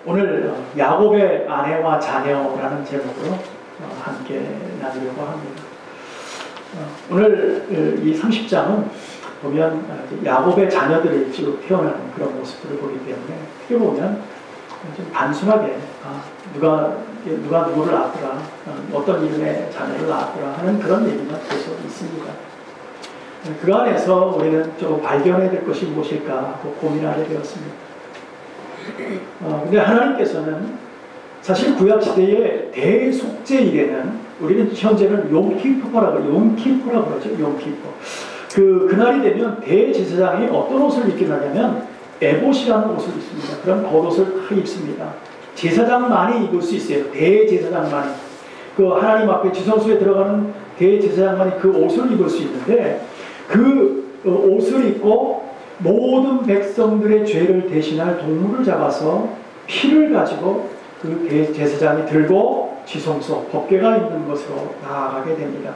오늘 야곱의 아내와 자녀라는 제목으로 함께 나누려고 합니다. 오늘 이 30장은 보면 야곱의 자녀들이 쭉 태어나는 그런 모습들을 보기 때문에 어떻게 보면 좀 단순하게 누가 누구를 낳았더라, 어떤 이름의 자녀를 낳았더라 하는 그런 얘기만 계속 있습니다. 그 안에서 우리는 좀 발견해야 될 것이 무엇일까 고민하게 되었습니다. 근데 하나님께서는 사실 구약시대의 대속죄 일에는 우리는 현재는 용키푸라고 그러죠. 용키푸. 그날이 되면 대제사장이 어떤 옷을 입게 하냐면 에봇이라는 옷을 입습니다. 그런 겉옷을 다 입습니다. 제사장만이 입을 수 있어요. 대제사장만이. 하나님 앞에 지성소에 들어가는 대제사장만이 그 옷을 입을 수 있는데 그 옷을 입고 모든 백성들의 죄를 대신할 동물을 잡아서 피를 가지고 그 대제사장이 들고 지성소 법궤가 있는 곳으로 나아가게 됩니다.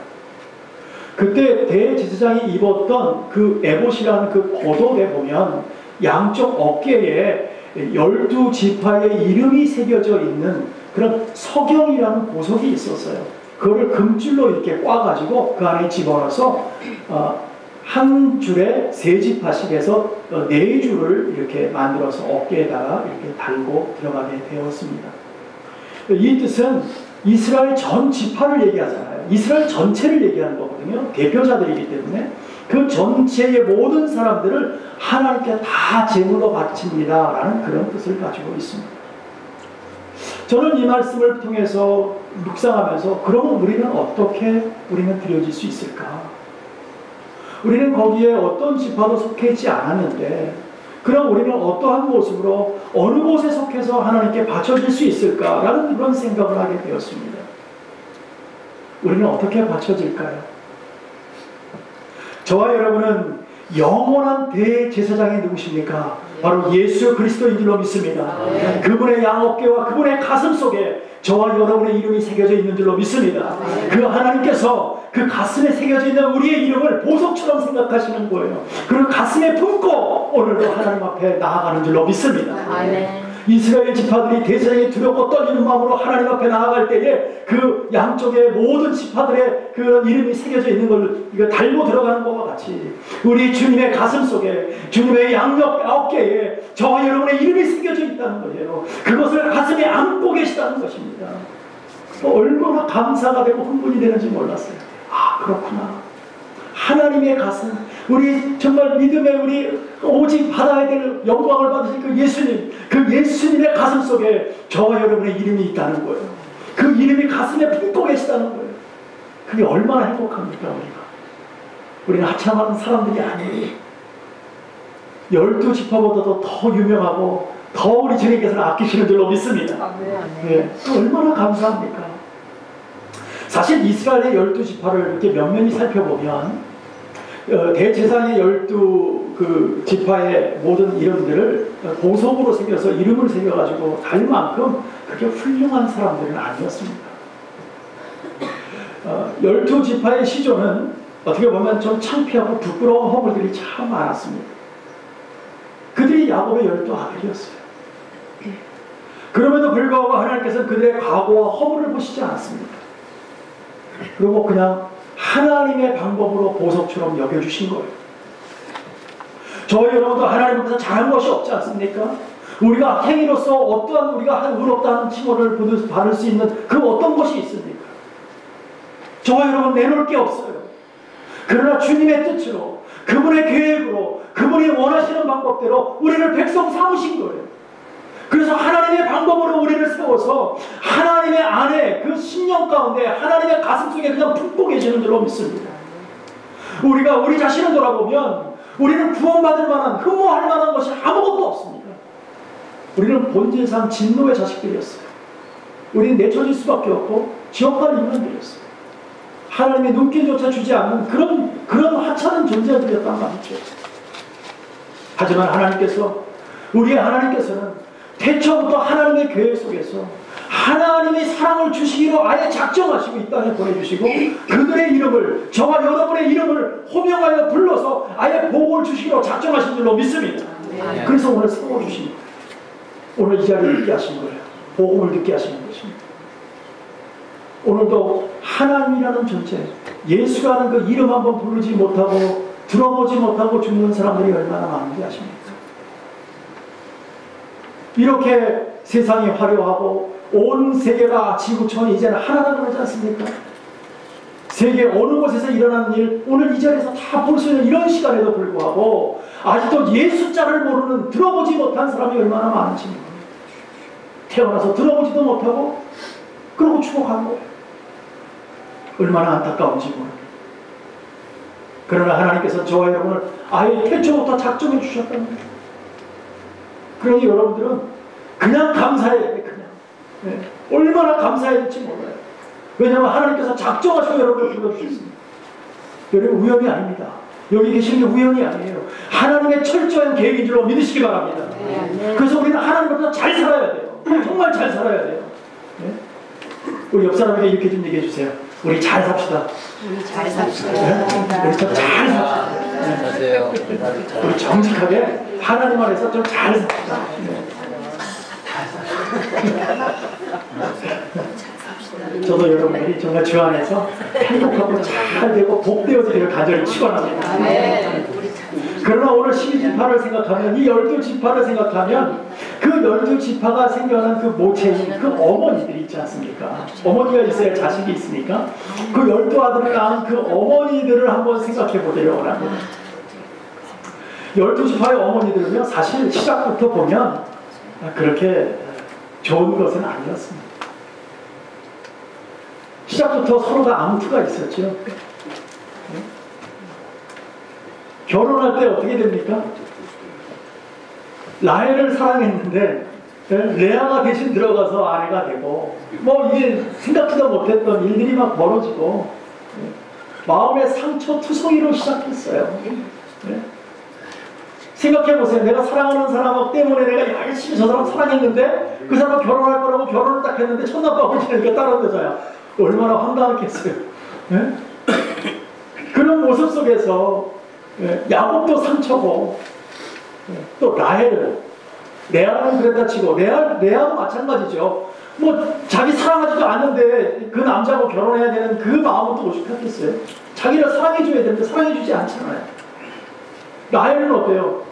그때 대제사장이 입었던 그 에봇이라는 그 겉옷에 보면 양쪽 어깨에 12지파의 이름이 새겨져 있는 그런 서경이라는 보석이 있었어요. 그거를 금줄로 이렇게 꽈가지고 그 안에 집어넣어서 한 줄에 3지파씩 해서 4줄을 이렇게 만들어서 어깨에다가 이렇게 달고 들어가게 되었습니다. 이 뜻은 이스라엘 전 지파를 얘기하잖아요. 이스라엘 전체를 얘기하는 거거든요. 대표자들이기 때문에 그 전체의 모든 사람들을 하나님께 다 제물로 바칩니다 라는 그런 뜻을 가지고 있습니다. 저는 이 말씀을 통해서 묵상하면서 그럼 우리는 어떻게 드려질 수 있을까? 우리는 거기에 어떤 지파도 속해 있지 않았는데 그럼 우리는 어떠한 모습으로 어느 곳에 속해서 하나님께 바쳐질 수 있을까라는 그런 생각을 하게 되었습니다. 우리는 어떻게 바쳐질까요? 저와 여러분은 영원한 대제사장이 누구십니까? 바로 예수 그리스도인 줄로 믿습니다. 그분의 양어깨와 그분의 가슴 속에 저와 여러분의 이름이 새겨져 있는 줄로 믿습니다. 그 하나님께서 그 가슴에 새겨져 있는 우리의 이름을 보석처럼 생각하시는 거예요. 그리고 가슴에 품고 오늘도 하나님 앞에 나아가는 줄로 믿습니다. 이스라엘 지파들이 대제사장이 두렵고 떨리는 마음으로 하나님 앞에 나아갈 때에 그 양쪽에 모든 지파들의 그 이름이 새겨져 있는 걸 이거 달고 들어가는 것과 같이 우리 주님의 가슴 속에 주님의 양옆 어깨에 저와 여러분의 이름이 새겨져 있다는 거예요. 그것을 가슴에 안고 계시다는 것입니다. 얼마나 감사가 되고 흥분이 되는지 몰랐어요. 그렇구나. 하나님의 가슴, 우리 정말 믿음의 우리 오직 받아야 될 영광을 받으신 그 예수님, 그 예수님의 가슴 속에 저와 여러분의 이름이 있다는 거예요. 그 이름이 가슴에 품고 계시다는 거예요. 그게 얼마나 행복합니까 우리는 하찮은 사람들이 아니에요. 12지파보다도 더 유명하고 더 우리 주님께서는 아끼시는 줄로 믿습니다. 네, 얼마나 감사합니까? 사실 이스라엘의 12지파를 이렇게 면면히 살펴보면 대제사장의 12지파의 모든 이름들을 보석으로 새겨서 이름을 새겨가지고 달 만큼 그렇게 훌륭한 사람들은 아니었습니다. 12지파의 시조는 어떻게 보면 좀 창피하고 부끄러운 허물들이 참 많았습니다. 그들이 야곱의 12아들이었어요. 그럼에도 불구하고 하나님께서는 그들의 과거와 허물을 보시지 않았습니다. 그리고 그냥 하나님의 방법으로 보석처럼 여겨주신 거예요. 저희 여러분도 하나님 앞에서 잘한 것이 없지 않습니까? 우리가 행위로서 어떠한 우리가 의롭다는 칭호를 받을 수 있는 그 어떤 것이 있습니까? 저와 여러분 내놓을 게 없어요. 그러나 주님의 뜻으로 그분의 계획으로 그분이 원하시는 방법대로 우리를 백성 삼으신 거예요. 그래서 하나님의 방법으로 우리를 세워서 하나님의 안에 그 신령 가운데 하나님의 가슴 속에 그냥 품고 계시는 줄로 믿습니다. 우리가 우리 자신을 돌아보면 우리는 구원받을 만한 흠모할 만한 것이 아무것도 없습니다. 우리는 본질상 진노의 자식들이었어요. 우리는 내쳐질 수밖에 없고 지옥갈 인간들이었어요. 하나님의 눈길조차 주지 않는 그런 하찮은 존재들이었단 말이죠. 하지만 우리의 하나님께서는 태초부터 하나님의 계획 속에서 하나님의 사랑을 주시기로 아예 작정하시고 이 땅에 보내주시고 그들의 이름을 저와 여러분의 이름을 호명하여 불러서 아예 복을 주시기로 작정하신 줄로 믿습니다. 그래서 오늘 세워주십니다. 오늘 이 자리에 있게 하신 거예요. 복음을 듣게 하시는 것입니다. 오늘도 하나님이라는 존재, 예수라는 그 이름 한번 부르지 못하고 들어보지 못하고 죽는 사람들이 얼마나 많은지 아십니까? 이렇게 세상이 화려하고 온 세계가 지구촌이 이제는 하나라고 그러지 않습니까? 세계 어느 곳에서 일어나는 일, 오늘 이 자리에서 다 볼 수 있는 이런 시간에도 불구하고 아직도 예수자를 모르는, 들어보지 못한 사람이 얼마나 많은지, 태어나서 들어보지도 못하고 그러고 죽어간 거예요. 얼마나 안타까운지 모릅니다. 그러나 하나님께서 저와 여러분을 아예 태초부터 작정해 주셨다는 거예요. 그러니 여러분들은 그냥 감사해야 돼. 그냥. 네. 얼마나 감사해야 될지 몰라요. 왜냐하면 하나님께서 작정하시고 여러분을 불러주셨습니다. 여러분 우연이 아닙니다. 여기 계시는 게 우연이 아니에요. 하나님의 철저한 계획인 줄로 믿으시기 바랍니다. 그래서 우리는 하나님보다 잘 살아야 돼요. 정말 잘 살아야 돼요. 네? 우리 옆 사람에게 이렇게 좀 얘기해 주세요. 우리 잘 삽시다. 우리 잘 삽시다. 네? 우리 좀 잘 삽시다. 네. 우리 정직하게 하나님 안에서 좀 잘 삽시다. 네. 저도 여러분들이 정말 주 안에서 행복하고 잘 되고 복되어지기를 간절히 축원합니다. 그러나 오늘 12지파를 생각하면, 이 12지파를 생각하면 그 12지파가 생겨난 그 모체인 그 어머니들이 있지 않습니까? 어머니가 있어야 자식이 있으니까 그 12아들을 낳은 그 어머니들을 한번 생각해 보려고 합니다. 12지파의 어머니들은요, 사실 시작부터 보면 그렇게 좋은 것은 아니었습니다. 시작부터 서로가 암투가 있었죠. 네? 결혼할 때 어떻게 됩니까? 라헬을 사랑했는데 레아가 대신 들어가서 아내가 되고, 뭐 이게 생각지도 못했던 일들이 막 벌어지고, 네? 마음의 상처 투성이로 시작했어요. 네? 생각해보세요. 내가 사랑하는 사람 때문에 내가 열심히 저 사람 사랑했는데 그 사람 결혼할 거라고 결혼을 딱 했는데 첫날밤을 지니까 다른 여자야. 얼마나 황당했겠어요. 네? 그런 모습 속에서 야곱도 상처고, 또 라헬은, 레아는 그랬다 치고, 레아도 마찬가지죠. 뭐 자기 사랑하지도 않는데 그 남자하고 결혼해야 되는 그 마음은 또 오죽했겠어요. 자기를 사랑해줘야 되는데 사랑해주지 않잖아요. 라헬은 어때요?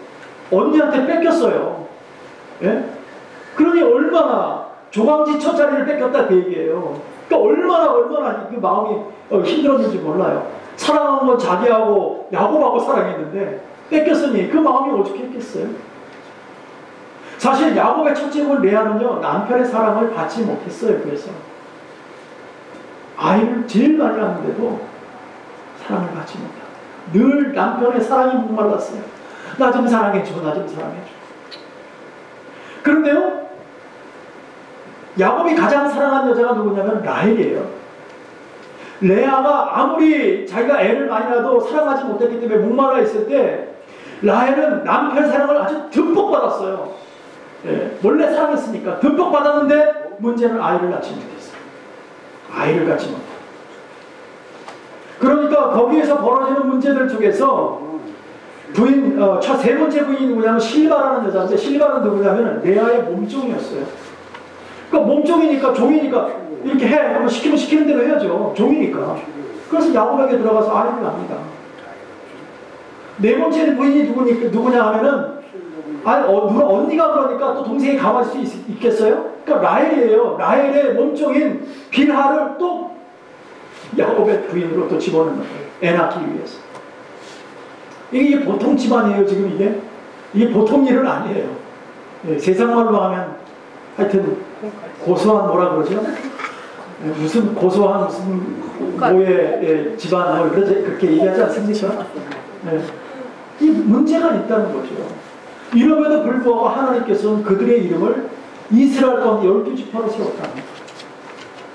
언니한테 뺏겼어요. 예? 그러니 얼마나 조강지 첫 자리를 뺏겼다 그 얘기예요. 그러니까 얼마나 그 마음이 힘들었는지 몰라요. 사랑한 건 자기하고 야곱하고 사랑했는데 뺏겼으니 그 마음이 오죽했겠어요. 사실 야곱의 첫째 분 레아는요, 남편의 사랑을 받지 못했어요. 그래서 아이를 제일 많이 낳는데도 사랑을 받지 못하고 늘 남편의 사랑이 목말랐어요. 나 좀 사랑해줘, 나 좀 사랑해줘. 그런데요, 야곱이 가장 사랑한 여자가 누구냐면 라헬이에요. 레아가 아무리 자기가 애를 많이 낳아도 사랑하지 못했기 때문에 목말라 있을 때 라헬은 남편의 사랑을 아주 듬뿍 받았어요. 예, 원래 사랑했으니까 듬뿍 받았는데 문제는 아이를 낳지 못했어요. 아이를 갖지 못했어요. 그러니까 거기에서 벌어지는 문제들 중에서 부인, 세 번째 부인이 누구냐면 실바라는 여자인데, 실바는 누구냐면 레아의 몸종이었어요. 그러니까 몸종이니까, 종이니까 이렇게 해. 뭐 시키면 시키는 대로 해야죠. 종이니까. 그래서 야곱에게 들어가서 아이를 낳습니다. 네 번째 부인이 누구냐 하면은, 누가 언니가 그러니까 또 동생이 가만히 수 있겠어요? 그러니까 라헬이에요. 라헬의 몸종인 빌하를 또 야곱의 부인으로 또 집어넣는 거예요. 애 낳기 위해서. 이게 보통 집안이에요, 지금 이게? 이게 보통 일은 아니에요. 예, 세상 말로 하면 하여튼 고소한 뭐라 그러죠? 예, 무슨 고소한 무슨 뭐의 집안 그렇게 얘기하지 않습니까? 예, 이 문제가 있다는 거죠. 이럼에도 불구하고 하나님께서는 그들의 이름을 이스라엘 가운데 12지파로 세웠답니다.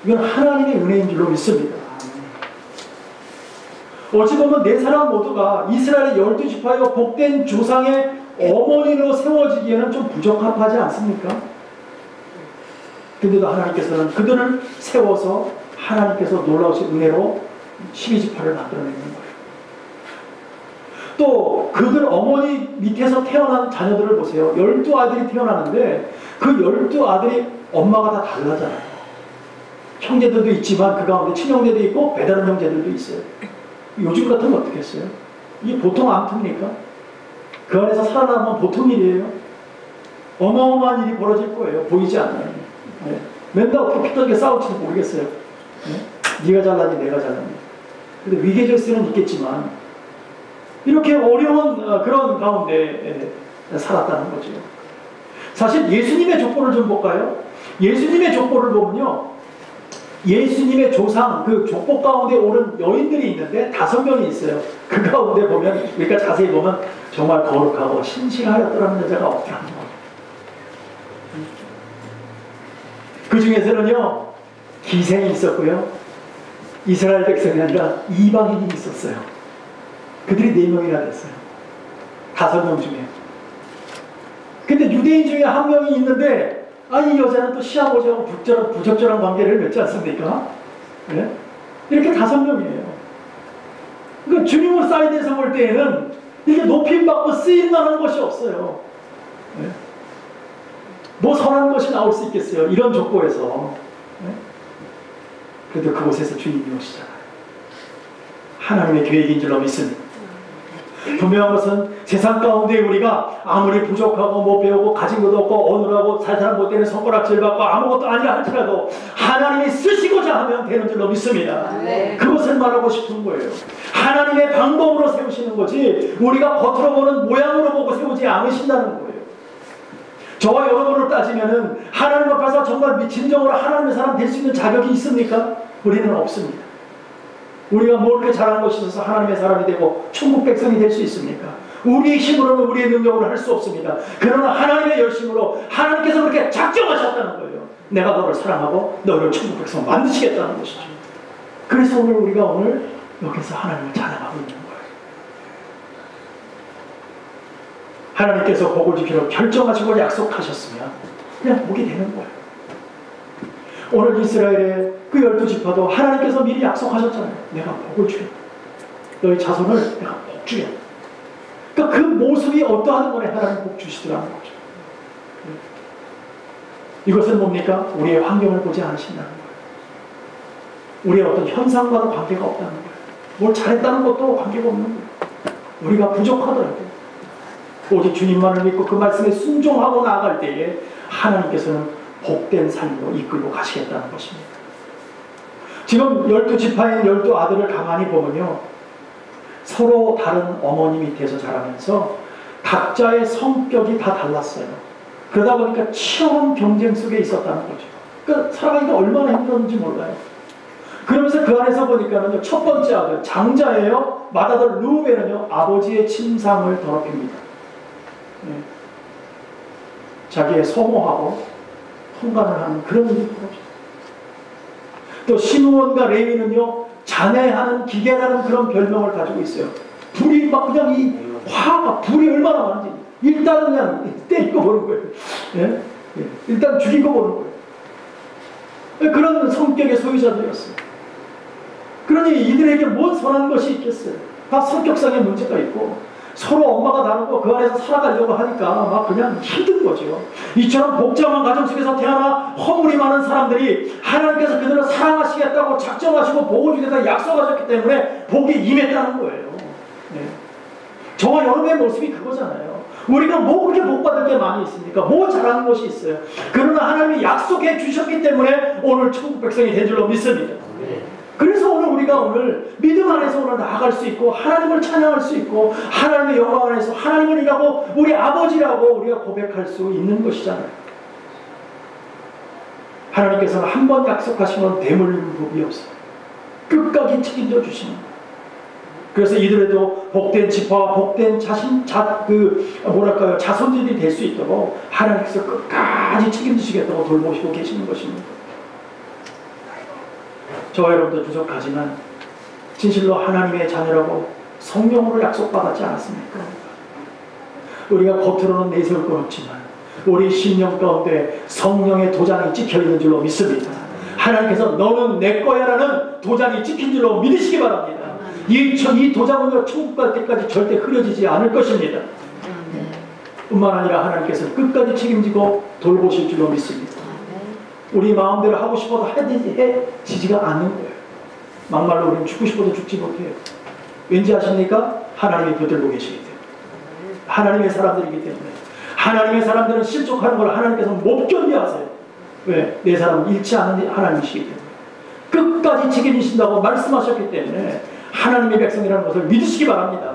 이건 하나님의 은혜인 줄로 믿습니다. 어찌 보면 네 사람 모두가 이스라엘의 12지파의 복된 조상의 어머니로 세워지기에는 좀 부적합하지 않습니까? 근데도 하나님께서는 그들을 세워서 하나님께서 놀라우신 은혜로 12지파를 만들어내는 거예요. 또 그들 어머니 밑에서 태어난 자녀들을 보세요. 12아들이 태어나는데 그 12아들이 엄마가 다 달라잖아요. 형제들도 있지만 그 가운데 친형제도 있고 배다른 형제들도 있어요. 요즘 같으면 어떻게 했어요? 이게 보통 암투입니까? 그 안에서 살아남으면 보통 일이에요. 어마어마한 일이 벌어질 거예요. 보이지 않나요? 네. 맨날 어떻게 피터지게 싸울지도 모르겠어요. 네? 네가 잘나니 내가 잘나니. 근데 위계질서는 있겠지만 이렇게 어려운 그런 가운데 살았다는 거죠. 사실 예수님의 족보를 좀 볼까요? 예수님의 족보를 보면요, 예수님의 조상 그 족보 가운데 오른 여인들이 있는데 5명이 있어요. 그 가운데 보면, 우리가 자세히 보면 정말 거룩하고 신실하였더라는 여자가 없더라는 거예요. 그 중에서는요, 기생이 있었고요, 이스라엘 백성이 아니라 이방인이 있었어요. 그들이 4명이나 됐어요. 5명 중에. 근데 유대인 중에 1명이 있는데, 이 여자는 또 시아버지하고 부적절한 관계를 맺지 않습니까? 네? 이렇게 5명이에요. 그러니까 주님을 사이드에서 볼 때에는 이게 높임받고 쓰임만한 것이 없어요. 네? 뭐 선한 것이 나올 수 있겠어요? 이런 족보에서. 네? 그래도 그곳에서 주님이 오시잖아요. 하나님의 계획인 줄로 믿습니다. 분명한 것은 세상 가운데 우리가 아무리 부족하고 못 배우고 가진 것도 없고 어눌하고 사람 못되는 손가락질 받고 아무것도 아니라 할지라도 하나님이 쓰시고자 하면 되는 줄로 믿습니다. 네. 그것을 말하고 싶은 거예요. 하나님의 방법으로 세우시는 거지 우리가 겉으로 보는 모양으로 보고 세우지 않으신다는 거예요. 저와 여러분을 따지면은 하나님 앞에서 정말 진정으로 하나님의 사람 될 수 있는 자격이 있습니까? 우리는 없습니다. 우리가 뭘 그렇게 잘한 것이 있어서 하나님의 사람이 되고 천국 백성이 될 수 있습니까? 우리의 힘으로는 우리의 능력으로 할 수 없습니다. 그러나 하나님의 열심으로 하나님께서 그렇게 작정하셨다는 거예요. 내가 너를 사랑하고 너를 천국 백성 만드시겠다는 것이죠. 그래서 우리가 오늘 여기서 하나님을 찬양하고 있는 거예요. 하나님께서 복을 주기로 결정하시고 약속하셨으면 그냥 복이 되는 거예요. 오늘 이스라엘의 그 12지파도 하나님께서 미리 약속하셨잖아요. 내가 복을 주겠다. 너희 자손을 내가 복 주겠다. 그러니까 그 모습이 어떠한 거에 하나님 복 주시더라는 거죠. 이것은 뭡니까? 우리의 환경을 보지 않으신다는 거예요. 우리의 어떤 현상과는 관계가 없다는 거예요. 뭘 잘했다는 것도 관계가 없는 거예요. 우리가 부족하더라도 오직 주님만을 믿고 그 말씀에 순종하고 나아갈 때에 하나님께서는 복된 삶으로 이끌고 가시겠다는 것입니다. 지금 12지파인 12아들을 가만히 보면요, 서로 다른 어머니 밑에서 자라면서 각자의 성격이 다 달랐어요. 그러다 보니까 치열한 경쟁 속에 있었다는 거죠. 그러니까 살아가기가 얼마나 힘들었는지 몰라요. 그러면서 그 안에서 보니까는요, 첫 번째 아들 장자예요. 맏아들 르우벤은요 아버지의 침상을 더럽힙니다. 네. 자기의 소모하고 통관을 하는 그런 일이 벌어져요. 또 시므온과 레위는요 잔해하는 기계라는 그런 별명을 가지고 있어요. 불이 막 그냥 이 화가 불이 얼마나 많은지 일단 그냥 때리고 보는 거예요. 예? 예. 일단 죽이고 보는 거예요. 그런 성격의 소유자들이었어요. 그러니 이들에게 뭔 선한 것이 있겠어요. 다 성격상의 문제가 있고 서로 엄마가 다르고 그 안에서 살아가려고 하니까 막 그냥 힘든 거죠. 이처럼 복잡한 가정 속에서 태어나 허물이 많은 사람들이 하나님께서 그들을 사랑하시겠다고 작정하시고 복을 주겠다고 약속하셨기 때문에 복이 임했다는 거예요. 네. 저와 여러분의 모습이 그거잖아요. 우리가 뭐 그렇게 복받을 게 많이 있습니까? 뭐 잘하는 것이 있어요. 그러나 하나님이 약속해 주셨기 때문에 오늘 천국 백성이 된 줄로 믿습니다. 그래서 우리가 오늘 믿음 안에서 오늘 나아갈 수 있고 하나님을 찬양할 수 있고 하나님의 영광 안에서 하나님을 이라고 우리 아버지라고 우리가 고백할 수 있는 것이잖아요. 하나님께서는 한 번 약속하시면 되물리는 법이 없어요. 끝까지 책임져 주시는 거예요. 그래서 이들에도 복된 지파와 복된 자손들이 될 수 있도록 하나님께서 끝까지 책임지시겠다고 돌보시고 계시는 것입니다. 저와 여러분도 부족하지만 진실로 하나님의 자녀라고 성령으로 약속받았지 않았습니까? 우리가 겉으로는 내세울 건 없지만 우리 심령 가운데 성령의 도장이 찍혀있는 줄로 믿습니다. 하나님께서 너는 내 거야 라는 도장이 찍힌 줄로 믿으시기 바랍니다. 이 도장은요 천국 갈 때까지 절대 흐려지지 않을 것입니다. 뿐만 아니라 하나님께서 끝까지 책임지고 돌보실 줄로 믿습니다. 우리 마음대로 하고 싶어도 해지지가 않는 거예요. 막말로 우리는 죽고 싶어도 죽지 못해요. 왠지 아십니까? 하나님이 붙들고 계시기 때문에. 하나님의 사람들이기 때문에. 하나님의 사람들은 실족하는 걸 하나님께서 못 견디하세요. 왜? 내 사람은 잃지 않는 하나님이시기 때문에. 끝까지 책임지신다고 말씀하셨기 때문에 하나님의 백성이라는 것을 믿으시기 바랍니다.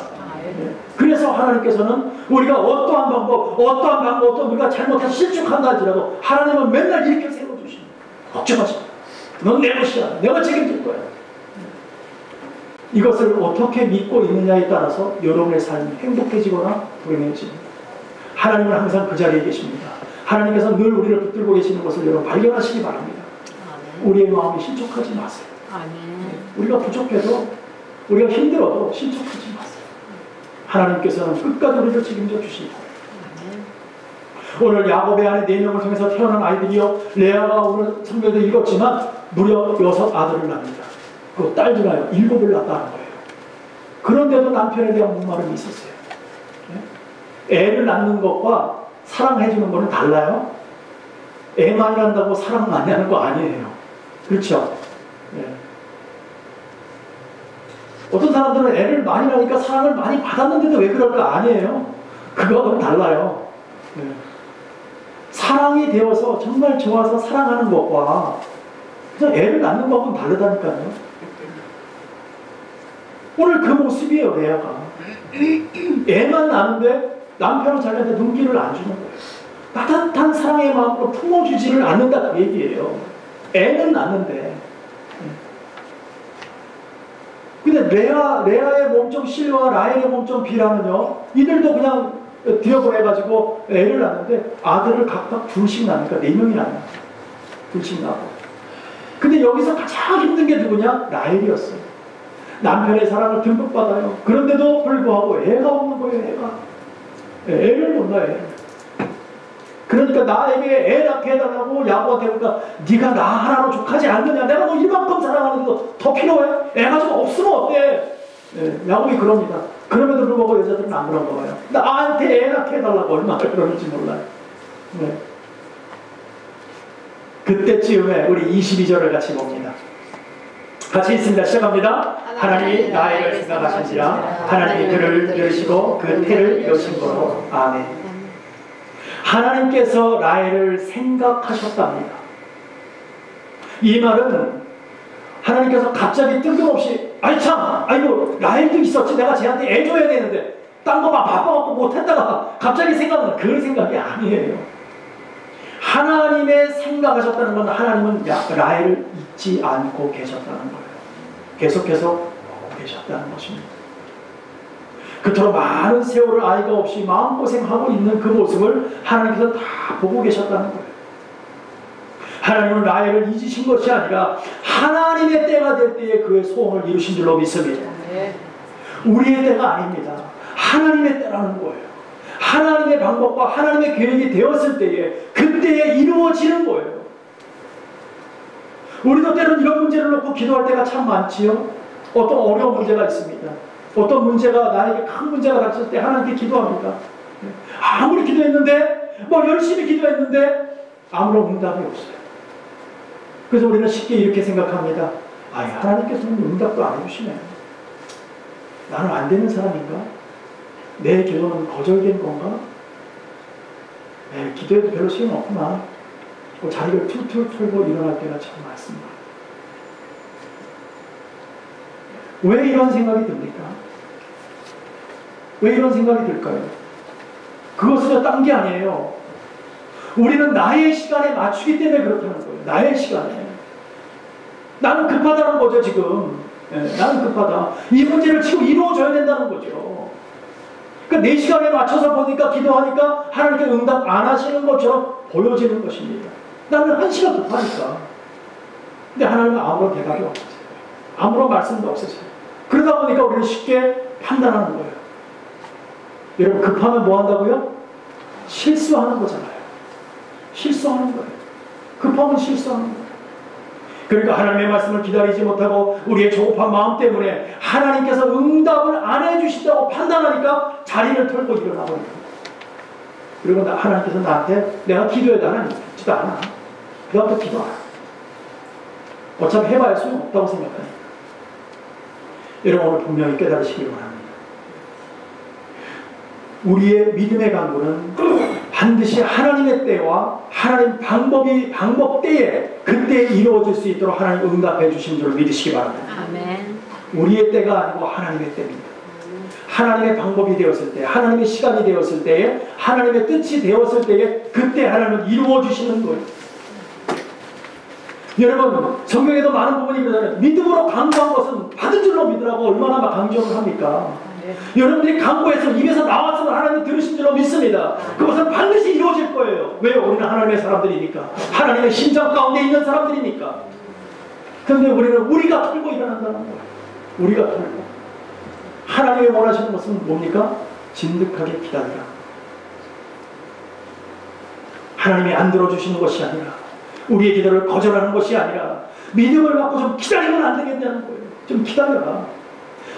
그래서 하나님께서는 우리가 어떠한 방법, 어떤 우리가 잘못해서 실족한다 할지라도 하나님은 맨날 이렇게 세워주십니다. 걱정하지 마. 넌 내 것이야. 내가 책임질 거야. 이것을 어떻게 믿고 있느냐에 따라서 여러분의 삶이 행복해지거나 불행해집니다. 하나님은 항상 그 자리에 계십니다. 하나님께서 늘 우리를 붙들고 계시는 것을 여러분 발견하시기 바랍니다. 우리의 마음이 실족하지 마세요. 우리가 부족해도 우리가 힘들어도 실족하지 마세요. 하나님께서는 끝까지 우리를 책임져 주시고 오늘 야곱의 아내 4명을 통해서 태어난 아이들이요 레아가 오늘 성경에도 읽었지만 무려 6 아들을 낳습니다. 그 딸들아요 7을 낳았다는 거예요. 그런데도 남편에 대한 목마름이 있었어요. 애를 낳는 것과 사랑해주는 거는 달라요. 애 많이 낳는다고 사랑 많이 하는 거 아니에요. 그렇죠? 네. 어떤 사람들은 애를 많이 낳으니까 사랑을 많이 받았는데도 왜 그럴까? 아니에요. 그거하고는 달라요. 네. 사랑이 되어서 정말 좋아서 사랑하는 것과 그냥 애를 낳는 것하고는 다르다니까요. 오늘 그 모습이에요. 레아가 애만 낳는데 남편은 자기한테 눈길을 안 주는 거예요. 따뜻한 사랑의 마음으로 품어주지를 않는다 그 얘기예요. 애는 낳는데. 근데 레아의 몸종 실과 라헬의 몸종 비라는요 이들도 그냥 들여보내가지고 애를 낳는데 아들을 각각 둘씩 낳으니까 4명이 낳는 둘씩 낳고. 근데 여기서 가장 힘든 게 누구냐? 라헬이었어요. 남편의 사랑을 듬뿍 받아요. 그런데도 불구하고 애가 없는 거예요. 애를 못 낳아요. 애를. 그러니까 나에게 애 낳게 해달라고 야곱한테 그러니까 네가 나 하나로 족하지 않느냐? 내가 너 이만큼 사랑하는데도 더 필요해? 애가 좀 없으면 어때? 야곱이 그럽니다. 그럼에도 불구하고 여자들은 안 그런가 봐요. 나한테 애 낳게 해달라고 얼마나 그러는지 몰라요. 네. 그때쯤에 우리 22절을 같이 봅니다. 같이 있습니다. 시작합니다. 하나님이 나를 생각하신지라 하나님이 그를 들으시고 그 태를 이루신 거로. 아멘. 하나님께서 라헬을 생각하셨답니다. 이 말은 하나님께서 갑자기 뜬금없이 아이고 라헬도 있었지 내가 쟤한테 애 줘야 되는데 딴 거 막 바빠갖고 못했다가 갑자기 생각나는 그 생각이 아니에요. 하나님의 생각하셨다는 건 하나님은 라헬을 잊지 않고 계셨다는 거예요. 계속해서 보고 계셨다는 것입니다. 그토록 많은 세월을 아이가 없이 마음고생하고 있는 그 모습을 하나님께서 다 보고 계셨다는 거예요. 하나님은 라헬을 잊으신 것이 아니라 하나님의 때가 될 때에 그의 소원을 이루신 줄로 믿습니다. 우리의 때가 아닙니다. 하나님의 때라는 거예요. 하나님의 방법과 하나님의 계획이 되었을 때에 그때에 이루어지는 거예요. 우리도 때로는 이런 문제를 놓고 기도할 때가 참 많지요. 어떤 어려운 문제가 있습니다. 어떤 문제가 나에게 큰 문제가 닥쳤을 때 하나님께 기도합니다. 아무리 기도했는데 열심히 기도했는데 아무런 응답이 없어요. 그래서 우리는 쉽게 이렇게 생각합니다. 하나님께서는 응답도 안 해주시네. 나는 안 되는 사람인가? 내 기도는 거절된 건가? 기도해도 별로 소용없구나. 자리를 툴툴 털고 일어날 때가 참 많습니다. 왜 이런 생각이 듭니까? 왜 이런 생각이 들까요? 그것은 딴 게 아니에요. 우리는 나의 시간에 맞추기 때문에 그렇다는 거예요. 나의 시간에. 나는 급하다는 거죠, 지금. 나는 급하다. 이 문제를 지금 이루어져야 된다는 거죠. 그러니까 내 시간에 맞춰서 보니까 기도하니까 하나님께 응답 안 하시는 것처럼 보여지는 것입니다. 나는 1시간 급하니까. 근데 하나님은 아무런 대답이 없으세요. 아무런 말씀도 없으세요. 그러다 보니까 우리는 쉽게 판단하는 거예요. 여러분 급하면 뭐 한다고요? 실수하는 거잖아요. 실수하는 거예요. 급하면 실수하는 거예요. 그러니까 하나님의 말씀을 기다리지 못하고 우리의 조급한 마음 때문에 하나님께서 응답을 안 해주신다고 판단하니까 자리를 털고 일어나버립니다. 그리고 하나님께서 나한테 내가 기도해도 하나님 듣지도 않아. 그다음부터 기도 안 해. 어차피 해봐야 소용없다고 생각하니까. 여러분 오늘 분명히 깨달으시길 바랍니다. 우리의 믿음의 강구는 반드시 하나님의 때와 하나님 방법 때에 그때 이루어질 수 있도록 하나님 응답해 주신 줄 믿으시기 바랍니다. 아멘. 우리의 때가 아니고 하나님의 때입니다. 하나님의 방법이 되었을 때, 하나님의 시간이 되었을 때에, 하나님의 뜻이 되었을 때에 그때 하나님은 이루어 주시는 거예요. 여러분 성경에도 많은 부분이 그러잖아요. 믿음으로 강구한 것은 받은 줄로 믿으라고 얼마나 막 강조를 합니까? 여러분들이 강구해서 입에서 나왔으면 하나님 들으신 줄로 믿습니다. 그것은 반드시 이루어질 거예요. 왜요? 우리는 하나님의 사람들이니까. 하나님의 심정 가운데 있는 사람들이니까. 그런데 우리가 털고 일어난다는 거예요. 우리가 털고. 하나님이 원하시는 것은 뭡니까? 진득하게 기다리라. 하나님이 안 들어주시는 것이 아니라, 우리의 기도를 거절하는 것이 아니라 믿음을 갖고 좀 기다리면 안 되겠냐는 거예요. 좀 기다려라.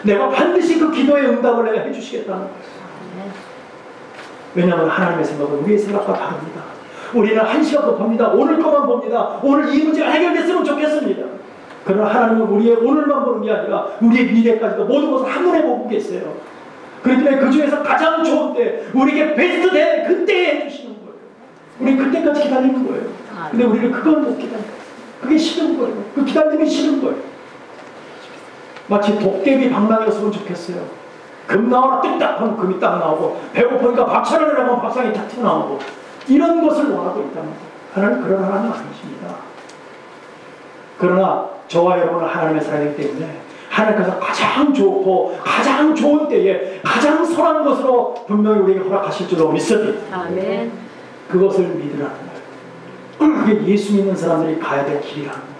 내가 반드시 그 기도의 응답을 내가 해주시겠다는 거예요. 왜냐하면 하나님의 생각은 우리의 생각과 다릅니다. 우리는 한 시간도 봅니다. 오늘 것만 봅니다. 오늘 이 문제가 해결됐으면 좋겠습니다. 그러나 하나님은 우리의 오늘만 보는 게 아니라 우리의 미래까지도 모든 것을 한눈에 보고 계세요. 그렇기 때문에 그 중에서 가장 좋은 때, 우리에게 베스트 때 그때에 해주시는 거예요. 우리 그때까지 기다리는 거예요. 근데 우리는 그걸 못 기다려요. 그게 싫은 거예요. 그 기다림이 싫은 거예요. 마치 도깨비 방망이였으면 좋겠어요. 금 나와라 뚝딱 하면 금이 딱 나오고, 배고프니까 박찬을 하면 밥상이 탁 튀어나오고, 이런 것을 원하고 있다는 거예요. 하나님 그런 하나님 아니십니다. 그러나 저와 여러분은 하나님의 사람이기 때문에 하나님께서 가장 좋고 가장 좋은 때에 가장 선한 것으로 분명히 우리에게 허락하실 줄로 믿습니다. 아멘. 그것을 믿으라는 거예요. 그게 예수 믿는 사람들이 가야 될 길이라는 거예요.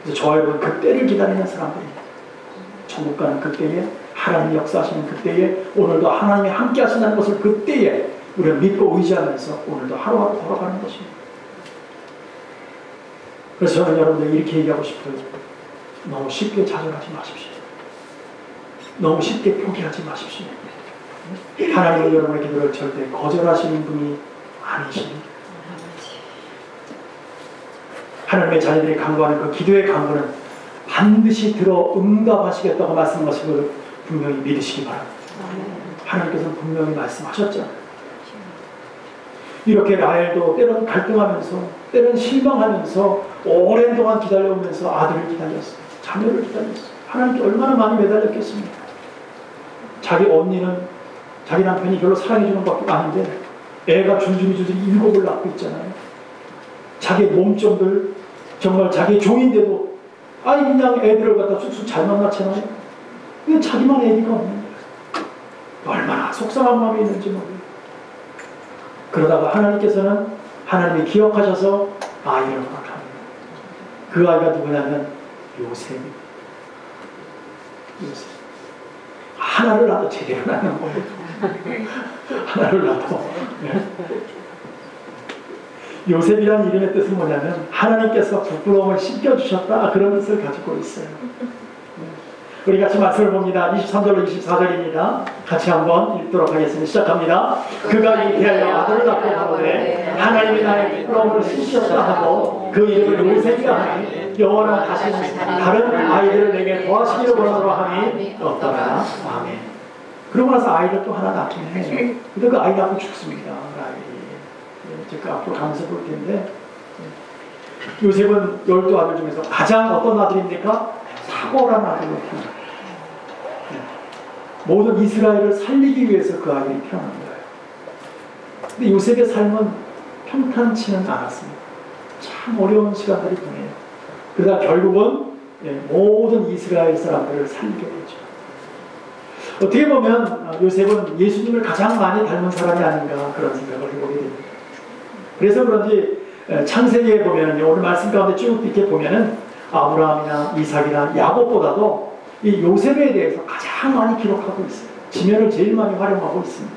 그래서 저와 여러분 그 때를 기다리는 사람들입니다. 천국 가는 그 때에, 하나님이 역사하시는 그 때에, 오늘도 하나님이 함께 하신다는 것을 그 때에 우리가 믿고 의지하면서 오늘도 하루하루 걸어가는 것입니다. 그래서 저는 여러분들 이렇게 얘기하고 싶어요. 너무 쉽게 좌절하지 마십시오. 너무 쉽게 포기하지 마십시오. 하나님은 여러분의 기도를 절대 거절하시는 분이 아니십니다. 하나님의 자녀들이 간구하는 그 기도의 간구는 반드시 들어 응답하시겠다고 말씀하신 것을 분명히 믿으시기 바랍니다. 하나님께서는 분명히 말씀하셨잖아요. 이렇게 라헬도 때로는 갈등하면서, 때로는 실망하면서 오랜 동안 기다려오면서 아들을 기다렸어요. 자녀를 기다렸어요. 하나님께 얼마나 많이 매달렸겠습니까? 자기 언니는 자기 남편이 별로 사랑해주는 것도 아닌데 애가 줄줄이 7을 낳고 있잖아요. 자기 몸종들, 정말 자기 종인데도 그냥 애들을 갖다 쑥쑥 잘 만났잖아요. 근데 자기만 애기가 없는 거예요. 얼마나 속상한 마음이 있는지 모르겠어요. 그러다가 하나님께서는 하나님이 기억하셔서 아이를 허락합니다. 그 아이가 누구냐면 요셉입니다. 요셉. 하나를 낳아도 제대로 낳는 거예요. 하나를 낳아도. 요셉이라는 이름의 뜻은 뭐냐면 하나님께서 부끄러움을 씻겨주셨다, 그런 뜻을 가지고 있어요. 우리 같이 말씀을 봅니다. 23절로 24절입니다. 같이 한번 읽도록 하겠습니다. 시작합니다. 그가 이태하여 아들을 낳고 가로되 하나님이 나의 부끄러움을 씻으셨다 하고 그 이름을 요셉이라 하니 여호와는 다시 다른 아이들을 내게 더하시기를 원하노라 하니 없더라. 아멘. 그러고 나서 아이를 또 하나 낳긴 해요. 근데 그 아이 낳고 죽습니다. 제가 앞으로 가면서 볼 텐데, 요셉은 12아들 중에서 가장 어떤 아들입니까? 사고란 아들로 태어납니다. 모든 이스라엘을 살리기 위해서 그 아들이 태어난 거예요. 근데 요셉의 삶은 평탄치는 않았습니다. 참 어려운 시간들이 보내요. 그러다 결국은 모든 이스라엘 사람들을 살리게 되죠. 어떻게 보면 요셉은 예수님을 가장 많이 닮은 사람이 아닌가 그런 생각을 해보게 됩니다. 그래서 그런지 창세기에 보면 오늘 말씀 가운데 쭉 이렇게 보면은 아브라함이나 이삭이나 야곱보다도 이 요셉에 대해서 가장 많이 기록하고 있어요. 지면을 제일 많이 활용하고 있습니다.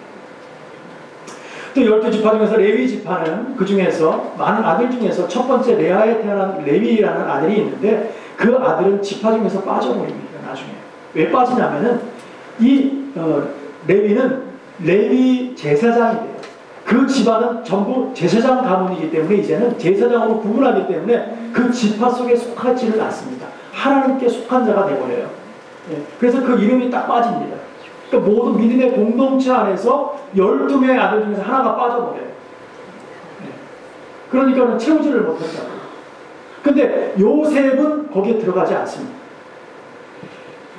또 12지파 중에서 레위 지파는 그 중에서 많은 아들 중에서 첫 번째 레아에 태어난 레위라는 아들이 있는데 그 아들은 지파 중에서 빠져버립니다. 나중에. 왜 빠지냐면은 이 레위는 레위 제사장이 돼요. 그 집안은 전부 제사장 가문이기 때문에 이제는 제사장으로 구분하기 때문에 그 지파 속에 속하지를 않습니다. 하나님께 속한 자가 되어버려요. 예, 그래서 그 이름이 딱 빠집니다. 그러니까 모든 믿음의 공동체 안에서 12명의 아들 중에서 하나가 빠져버려요. 예, 그러니까 채우지를 못한다고요. 근데 요셉은 거기에 들어가지 않습니다.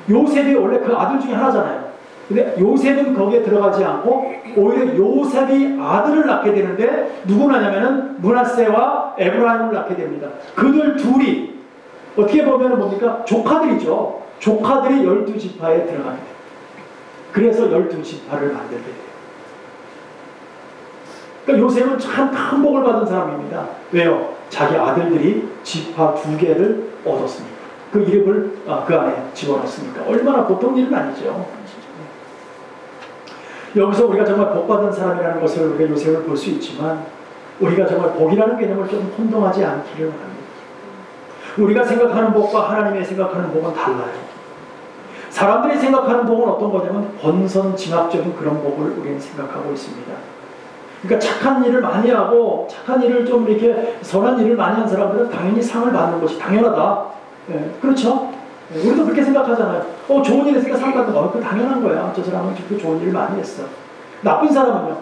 요셉이 원래 그 아들 중에 하나잖아요. 근데 요셉은 거기에 들어가지 않고 오히려 요셉이 아들을 낳게 되는데 누구 낳냐면은 므낫세와 에브라임을 낳게 됩니다. 그들 둘이 어떻게 보면 뭡니까? 조카들이죠. 조카들이 12지파에 들어갑니다. 그래서 12지파를 만들게 돼요. 그러니까 요셉은 참 큰 복을 받은 사람입니다. 왜요? 자기 아들들이 지파 2개를 얻었으니까. 그 이름을 그 안에 집어넣었으니까. 얼마나 보통 일은 아니죠. 여기서 우리가 정말 복받은 사람이라는 것을 우리가 요셉을 볼 수 있지만 우리가 정말 복이라는 개념을 좀 혼동하지 않기를 바랍니다. 우리가 생각하는 복과 하나님의 생각하는 복은 달라요. 사람들이 생각하는 복은 어떤 거냐면 권선징악적인 그런 복을 우리는 생각하고 있습니다. 그러니까 착한 일을 많이 하고 착한 일을 좀 이렇게 선한 일을 많이 한 사람들은 당연히 상을 받는 것이 당연하다. 예, 그렇죠? 예, 우리도 그렇게 생각하잖아요. 좋은 일 했으니까 상 받는 거. 그거 당연한 거야. 저 사람은 그 좋은 일을 많이 했어. 나쁜 사람은요.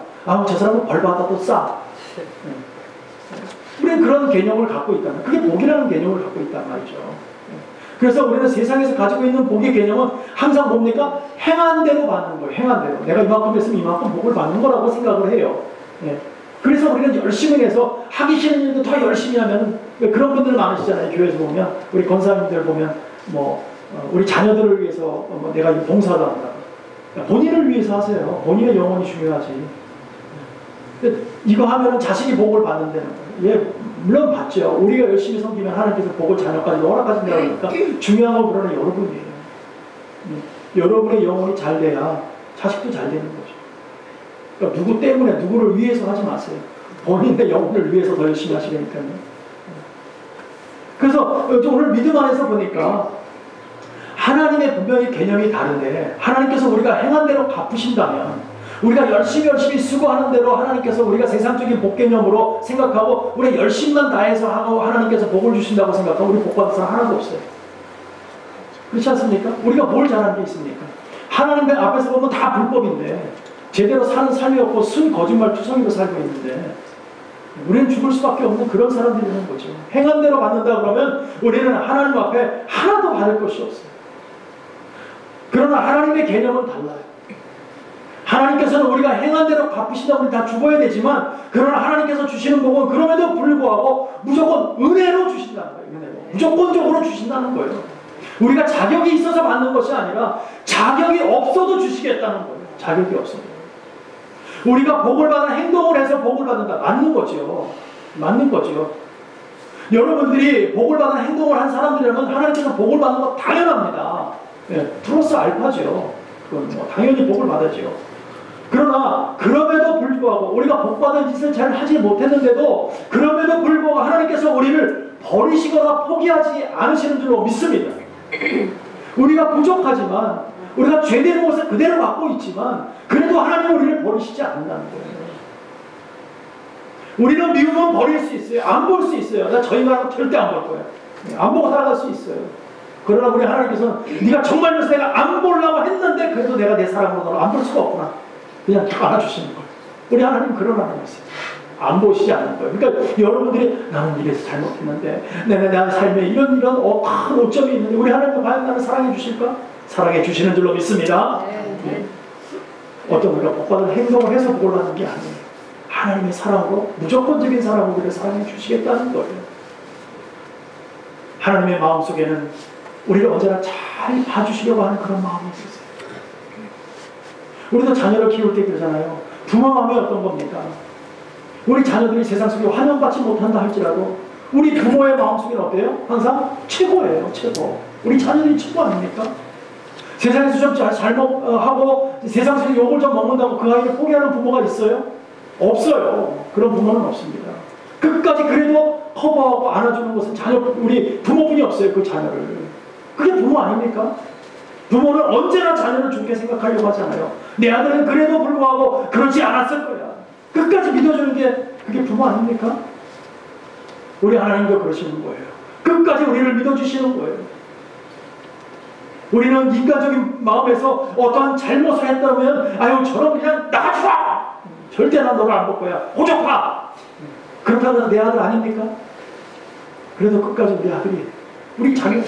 저 사람은 벌 받아도 싸. 예. 우리는 그런 개념을 갖고 있다는, 그게 복이라는 개념을 갖고 있단 말이죠. 그래서 우리는 세상에서 가지고 있는 복의 개념은 항상 뭡니까? 행한 대로 받는 거예요. 행한 대로. 내가 이만큼 했으면 이만큼 복을 받는 거라고 생각을 해요. 예. 그래서 우리는 열심히 해서 하기 싫은 일도 더 열심히 하면, 그런 분들 많으시잖아요. 교회에서 보면, 우리 권사님들 보면, 우리 자녀들을 위해서 내가 봉사도 한다. 본인을 위해서 하세요. 본인의 영혼이 중요하지. 이거 하면은 자식이 복을 받는다는 거예요. 예, 물론 받죠. 우리가 열심히 섬기면 하나님께서 복을 자녀까지 허락하신다고 하니까 중요한 건 그러나 여러분이에요. 여러분의 영혼이 잘 돼야 자식도 잘 되는 거죠. 그러니까 누구 때문에 누구를 위해서 하지 마세요. 본인의 영혼을 위해서 더 열심히 하시니까요. 그래서 오늘 믿음 안에서 보니까 하나님의 분명히 개념이 다른데 하나님께서 우리가 행한 대로 갚으신다면 우리가 열심히 수고하는 대로 하나님께서 우리가 세상적인 복 개념으로 생각하고 우리가 열심만 다해서 하고 하나님께서 복을 주신다고 생각하고 우리 복 받을 사람 하나도 없어요. 그렇지 않습니까? 우리가 뭘 잘하는 게 있습니까? 하나님 앞에서 보면 다 불법인데 제대로 사는 삶이 없고 순 거짓말 투성이로 살고 있는데 우리는 죽을 수밖에 없는 그런 사람들이 되는 거죠. 행한 대로 받는다 그러면 우리는 하나님 앞에 하나도 받을 것이 없어요. 그러나 하나님의 개념은 달라요. 하나님께서는 우리가 행한 대로 갚으신다고 우리 다 죽어야 되지만 그러나 하나님께서 주시는 복은 그럼에도 불구하고 무조건 은혜로 주신다는 거예요. 은혜로. 무조건적으로 주신다는 거예요. 우리가 자격이 있어서 받는 것이 아니라 자격이 없어도 주시겠다는 거예요. 자격이 없어도. 우리가 복을 받는 행동을 해서 복을 받는다. 맞는 거죠. 맞는 거죠. 여러분들이 복을 받는 행동을 한 사람들이라면 하나님께서 복을 받는 거 당연합니다. 예, 플러스 알파죠. 그건 당연히 복을 받아죠. 그러나 그럼에도 불구하고 우리가 복받은 짓을 잘 하지 못했는데도 그럼에도 불구하고 하나님께서 우리를 버리시거나 포기하지 않으시는 줄로 믿습니다. 우리가 부족하지만 우리가 죄된 모습을 그대로 갖고 있지만 그래도 하나님은 우리를 버리시지 않는다는 거예요. 우리는 미우면 버릴 수 있어요. 안 볼 수 있어요. 나 저 인간은 절대 안 볼 거야. 안 보고 살아갈 수 있어요. 그러나 우리 하나님께서는 네가 정말로 내가 안 보려고 했는데 그래도 내가 내 사랑으로 너를 안 볼 수가 없구나. 그냥 딱 안아주시는 거예요. 우리 하나님 그런 하나님이세요. 안 보시지 않는 거예요. 그러니까 여러분들이 나는 이래서 잘못했는데 내 삶에 이런 큰 오점이 있는데 우리 하나님도 과연 나를 사랑해 주실까? 사랑해 주시는 줄로 믿습니다. 네. 어떤 우리가 복받은 행동을 해서 복을 받는 게 아니에요. 하나님의 사랑으로 무조건적인 사랑으로 우리를 사랑해 주시겠다는 거예요. 하나님의 마음속에는 우리를 언제나 잘 봐주시려고 하는 그런 마음이 있으세요. 우리도 자녀를 키울 때 그러잖아요. 부모 마음이 어떤 겁니까? 우리 자녀들이 세상 속에 환영받지 못한다 할지라도 우리 부모의 마음속에는 어때요? 항상 최고예요. 최고. 우리 자녀들이 최고 아닙니까? 세상에서 좀 잘못하고 세상 속에 욕을 좀 먹는다고 그 아이를 포기하는 부모가 있어요? 없어요. 그런 부모는 없습니다. 끝까지 그래도 커버하고 안아주는 것은 우리 부모분이 없어요. 그 자녀를. 그게 부모 아닙니까? 부모는 언제나 자녀를 좋게 생각하려고 하잖아요. 내 아들은 그래도 불구하고 그러지 않았을 거야. 끝까지 믿어주는 게 그게 부모 아닙니까? 우리 하나님도 그러시는 거예요. 끝까지 우리를 믿어주시는 거예요. 우리는 인간적인 마음에서 어떠한 잘못을 했다면 아유 저런 그냥 나가주라! 절대 난 너를 안 볼 거야. 호적파! 그렇다고 해서 내 아들 아닙니까? 그래도 끝까지 우리 아들이 우리 자기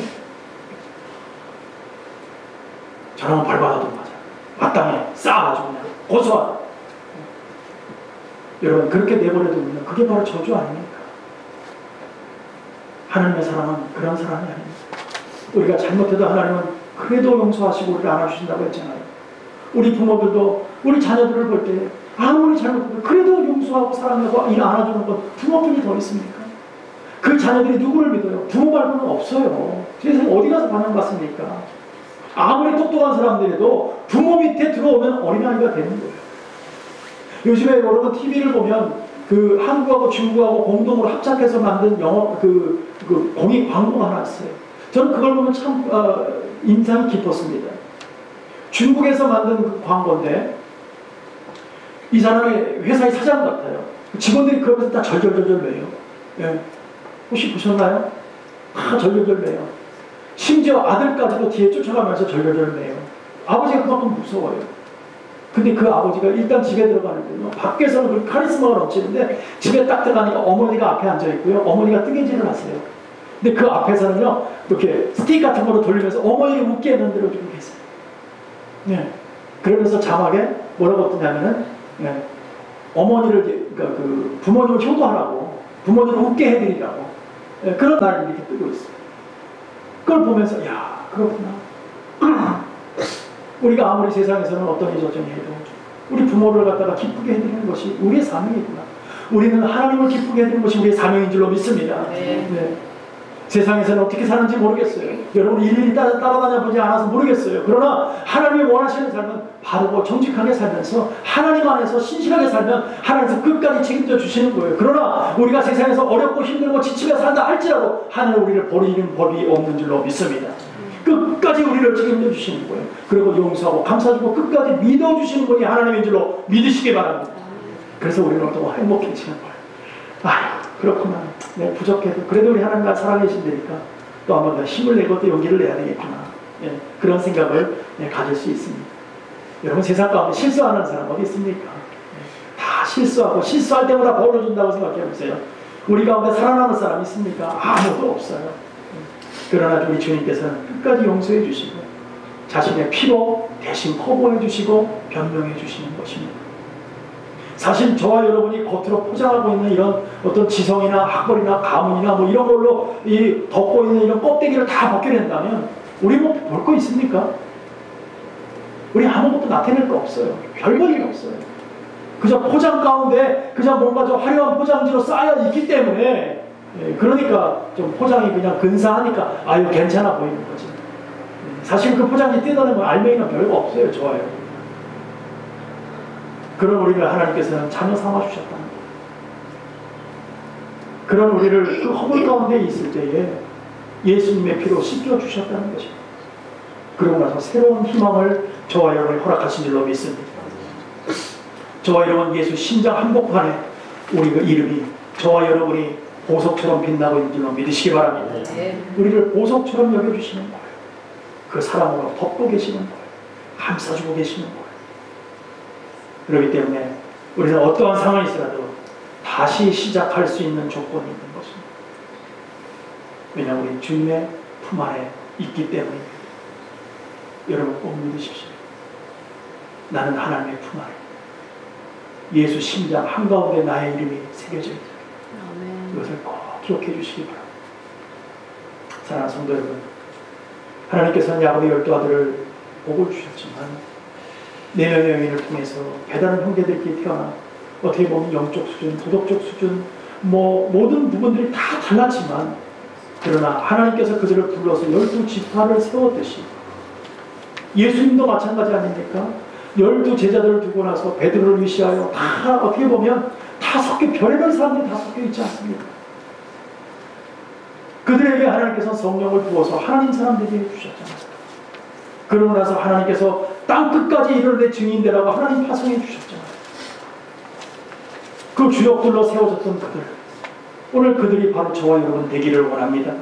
저랑은 발바닥도 맞아. 마땅해 쌓아가지고 그냥 고소하다. 여러분 그렇게 내버려두면 그게 바로 저주 아닙니까? 하나님의 사랑은 그런 사랑이 아닙니다. 우리가 잘못해도 하나님은 그래도 용서하시고 우리를 안아주신다고 했잖아요. 우리 부모들도 우리 자녀들을 볼 때 아무리 잘못해도 그래도 용서하고 사랑하고 안아주는 건 부모뿐이 더 있습니까? 그 자녀들이 누구를 믿어요? 부모 말고는 없어요. 세상에 어디 가서 반영받습니까? 아무리 똑똑한 사람들이라도 부모 밑에 들어오면 어린아이가 되는 거예요. 요즘에 여러분 TV를 보면 그 한국하고 중국하고 공동으로 합작해서 만든 영어 그 공익 광고가 하나 있어요. 저는 그걸 보면 참 인상이 깊었습니다. 중국에서 만든 그 광고인데 이 사람이 회사의 사장 같아요. 직원들이 그 앞에서 다 절절절절 매요. 예. 혹시 보셨나요? 다 절절절 매요. 심지어 아들까지도 뒤에 쫓아가면서 절절절 매요. 아버지가 그만큼 무서워요. 근데 그 아버지가 일단 집에 들어가는데요. 밖에서는 그 카리스마가 넘치는데 집에 딱 들어가니까 어머니가 앞에 앉아있고요. 어머니가 뜨개질을 하세요. 근데 그 앞에서는요. 이렇게 스틱 같은 거로 돌리면서 어머니를 웃게 만들어주고 계세요. 네. 그러면서 자막에 뭐라고 뜨냐면은 네. 어머니를 그러니까 그 부모님을 효도하라고 부모님을 웃게 해드리라고 네. 그런 말을 이렇게 뜨고 있어요. 그걸 보면서 야 그렇구나. 우리가 아무리 세상에서는 어떤 일조정이 해도 우리 부모를 갖다가 기쁘게 해드리는 것이 우리의 사명이구나. 우리는 하나님을 기쁘게 해드리는 것이 우리의 사명인 줄로 믿습니다. 네. 네. 세상에서는 어떻게 사는지 모르겠어요. 여러분 일일이 따라다녀 보지 않아서 모르겠어요. 그러나 하나님이 원하시는 삶은 바르고 정직하게 살면서 하나님 안에서 신실하게 살면 하나님께서 끝까지 책임져 주시는 거예요. 그러나 우리가 세상에서 어렵고 힘들고 지치며 산다 할지라도 하나님 우리를 버리는 법이 없는 줄로 믿습니다. 끝까지 우리를 책임져 주시는 거예요. 그리고 용서하고 감싸주고 끝까지 믿어주시는 분이 하나님인 줄로 믿으시기 바랍니다. 그래서 우리는 더 행복해지는 거예요. 아휴 그렇구나. 네, 부족해도 그래도 우리 하나님 날 살아계신다니까 또 한 번 더 힘을 내고 또 용기를 내야 되겠구나. 예, 그런 생각을 가질 수 있습니다. 여러분 세상 가운데 실수하는 사람 어디 있습니까? 다 실수하고 실수할 때마다 벌을 준다고 생각해 보세요. 우리 가운데 살아나는 사람 있습니까? 아무도 없어요. 그러나 우리 주님께서는 끝까지 용서해 주시고 자신의 피로 대신 커버해 주시고 변명해 주시는 것입니다. 사실 저와 여러분이 겉으로 포장하고 있는 이런 어떤 지성이나 학벌이나 가문이나 뭐 이런 걸로 이 덮고 있는 이런 껍데기를 다 벗겨낸다면 우리 뭐 볼 거 있습니까? 우리 아무것도 나타낼 거 없어요. 별볼일 없어요. 그저 포장 가운데 그저 뭔가 좀 화려한 포장지로 쌓여 있기 때문에 그러니까 좀 포장이 그냥 근사하니까 아유 괜찮아 보이는 거지. 사실 그 포장지 뜯어내면 알맹이는 별거 없어요. 좋아요. 그런 우리를 하나님께서는 자녀 삼아 주셨다는 거예요. 그런 우리를 그 허물 가운데 있을 때에 예수님의 피로 씻겨 주셨다는 것입니다. 그러고 나서 새로운 희망을 저와 여러분이 허락하신 줄로 믿습니다. 저와 여러분 예수 심장 한복판에 우리 그 이름이 저와 여러분이 보석처럼 빛나고 있는 줄로 믿으시기 바랍니다. 우리를 보석처럼 여겨주시는 거예요. 그 사랑으로 덮고 계시는 거예요. 감싸주고 계시는 거예요. 그렇기 때문에 우리는 어떠한 상황이 있어도 다시 시작할 수 있는 조건이 있는 것입니다. 왜냐하면 우리 주님의 품 안에 있기 때문입니다. 여러분 꼭 믿으십시오. 나는 하나님의 품 안에 예수 심장 한가운데 나의 이름이 새겨져 있다. 이것을 꼭 기억해 주시기 바랍니다. 사랑하는 성도 여러분, 하나님께서는 야곱의 12 아들을 복을 주셨지만 4명의 여인을 통해서 배다른 형제들끼리 태어나 어떻게 보면 영적 수준, 도덕적 수준 모든 부분들이 다 달랐지만 그러나 하나님께서 그들을 불러서 12지파를 세웠듯이 예수님도 마찬가지 아닙니까? 12 제자들을 두고 나서 베드로를 위시하여 다 어떻게 보면 다 섞여, 별의별 사람들이 다 섞여 있지 않습니까? 그들에게 하나님께서 성령을 부어서 하나님 사람들에게 주셨잖아요. 그러고 나서 하나님께서 땅 끝까지 이르러 내 증인되라고 하나님 파송해 주셨잖아요. 그 주역들로 세워졌던 그들, 오늘 그들이 바로 저와 여러분 되기를 원합니다.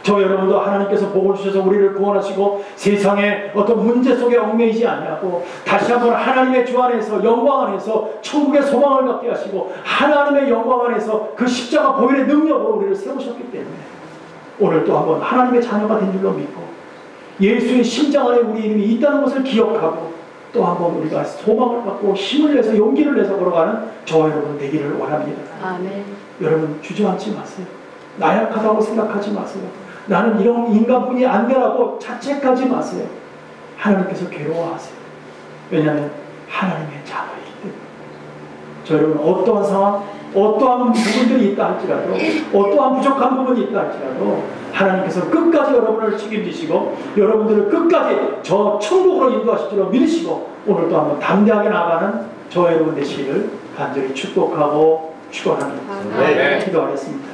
저 여러분도 하나님께서 복을 주셔서 우리를 구원하시고 세상의 어떤 문제 속에 얽매이지 아니하고 다시 한번 하나님의 주 안에서 영광 안에서 천국의 소망을 갖게 하시고 하나님의 영광 안에서 그 십자가 보혈의 능력으로 우리를 세우셨기 때문에 오늘 또 한번 하나님의 자녀가 된 줄로 믿고 예수의 심장 안에 우리 이름이 있다는 것을 기억하고 또 한번 우리가 소망을 갖고 힘을 내서 용기를 내서 걸어가는 저와 여러분 되기를 원합니다. 아멘. 여러분 주저앉지 마세요. 나약하다고 생각하지 마세요. 나는 이런 인간뿐이 안 되라고 자책하지 마세요. 하나님께서 괴로워하세요. 왜냐하면 하나님의 자녀이기 때문에. 저 여러분 어떠한 상황, 어떠한 부분들이 있다 할지라도 어떠한 부족한 부분이 있다 할지라도 하나님께서 끝까지 여러분을 책임지시고 여러분들을 끝까지 저 천국으로 인도하실 줄로 믿으시고 오늘도 한번 담대하게 나가는 저와 여러분 되시기를 간절히 축복하고 축원합니다. 네. 기도하겠습니다.